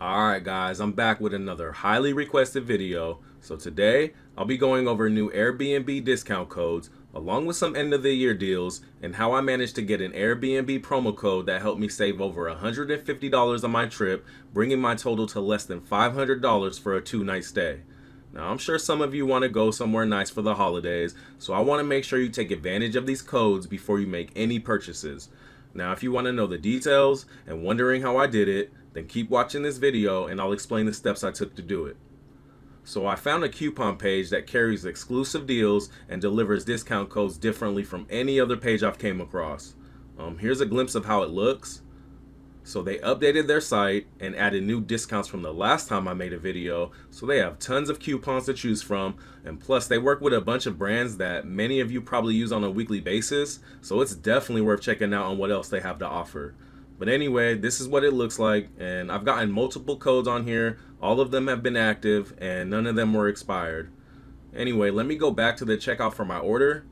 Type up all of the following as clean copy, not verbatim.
Alright guys, I'm back with another highly requested video. So today, I'll be going over new Airbnb discount codes, along with some end of the year deals, and how I managed to get an Airbnb promo code that helped me save over $150 on my trip, bringing my total to less than $500 for a 2-night stay. Now I'm sure some of you want to go somewhere nice for the holidays, so I want to make sure you take advantage of these codes before you make any purchases. Now if you want to know the details and wondering how I did it, then keep watching this video and I'll explain the steps I took to do it. So I found a coupon page that carries exclusive deals and delivers discount codes differently from any other page I've came across. Here's a glimpse of how it looks. So they updated their site and added new discounts from the last time I made a video, so they have tons of coupons to choose from, and plus they work with a bunch of brands that many of you probably use on a weekly basis, so it's definitely worth checking out on what else they have to offer. But anyway, this is what it looks like, and I've gotten multiple codes on here. All of them have been active and none of them were expired. Anyway, let me go back to the checkout for my order.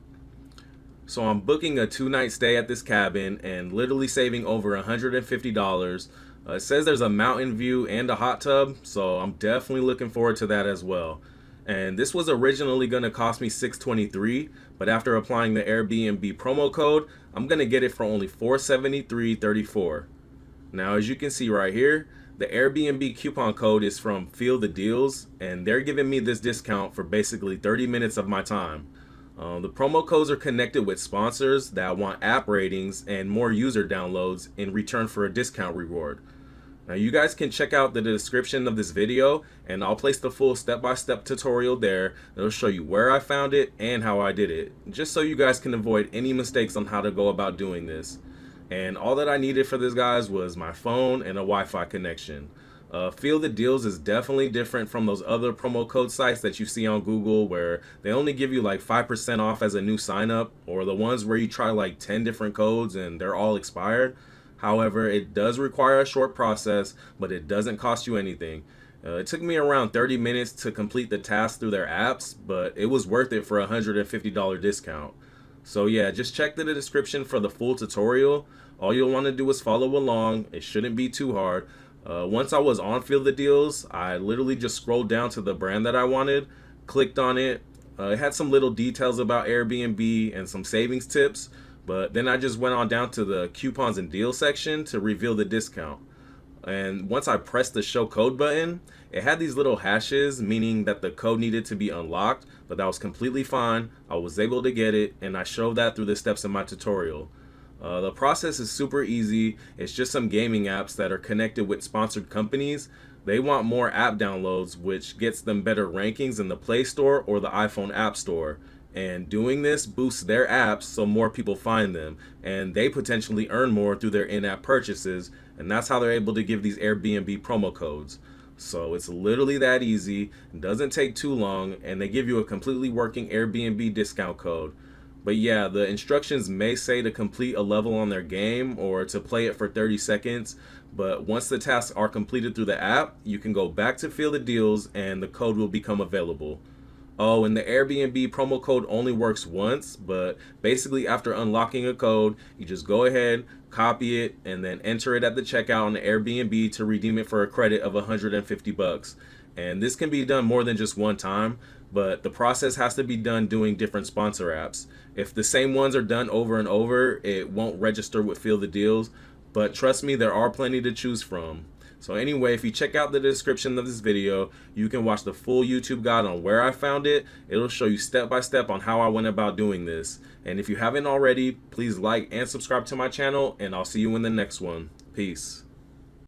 So I'm booking a 2-night stay at this cabin and literally saving over $150. It says there's a mountain view and a hot tub, so I'm definitely looking forward to that as well. And this was originally going to cost me $623, but after applying the Airbnb promo code, I'm going to get it for only $473.34. Now as you can see right here, the Airbnb coupon code is from Feel the Deals, and they're giving me this discount for basically 30 minutes of my time. The promo codes are connected with sponsors that want app ratings and more user downloads in return for a discount reward. Now you guys can check out the description of this video and I'll place the full step-by-step tutorial there. It'll show you where I found it and how I did it, just so you guys can avoid any mistakes on how to go about doing this. And all that I needed for this, guys, was my phone and a Wi-Fi connection. Feel the Deals is definitely different from those other promo code sites that you see on Google where they only give you like 5% off as a new sign up, or the ones where you try like 10 different codes and they're all expired. However, it does require a short process, but it doesn't cost you anything. It took me around 30 minutes to complete the task through their apps, but it was worth it for a $150 discount. So yeah, just check the description for the full tutorial. All you'll want to do is follow along. It shouldn't be too hard. Once I was on Feel the Deals, I literally just scrolled down to the brand that I wanted, clicked on it. It had some little details about Airbnb and some savings tips, but then I just went on down to the coupons and deals section to reveal the discount. And once I pressed the show code button, it had these little hashes, meaning that the code needed to be unlocked, but that was completely fine. I was able to get it, and I showed that through the steps in my tutorial. The process is super easy. It's just some gaming apps that are connected with sponsored companies. They want more app downloads, which gets them better rankings in the Play Store or the iPhone App Store. And doing this boosts their apps so more people find them, and they potentially earn more through their in-app purchases, and that's how they're able to give these Airbnb promo codes. So it's literally that easy, it doesn't take too long, and they give you a completely working Airbnb discount code. But yeah, the instructions may say to complete a level on their game or to play it for 30 seconds, but once the tasks are completed through the app, you can go back to Feel the Deals and the code will become available. Oh, and the Airbnb promo code only works once, but basically after unlocking a code, you just go ahead, copy it, and then enter it at the checkout on the Airbnb to redeem it for a credit of $150. And this can be done more than just one time, but the process has to be done doing different sponsor apps. If the same ones are done over and over, it won't register with Feel the Deals, but trust me, there are plenty to choose from. So anyway, if you check out the description of this video, you can watch the full YouTube guide on where I found it. It'll show you step by step on how I went about doing this. And if you haven't already, please like and subscribe to my channel, and I'll see you in the next one. Peace.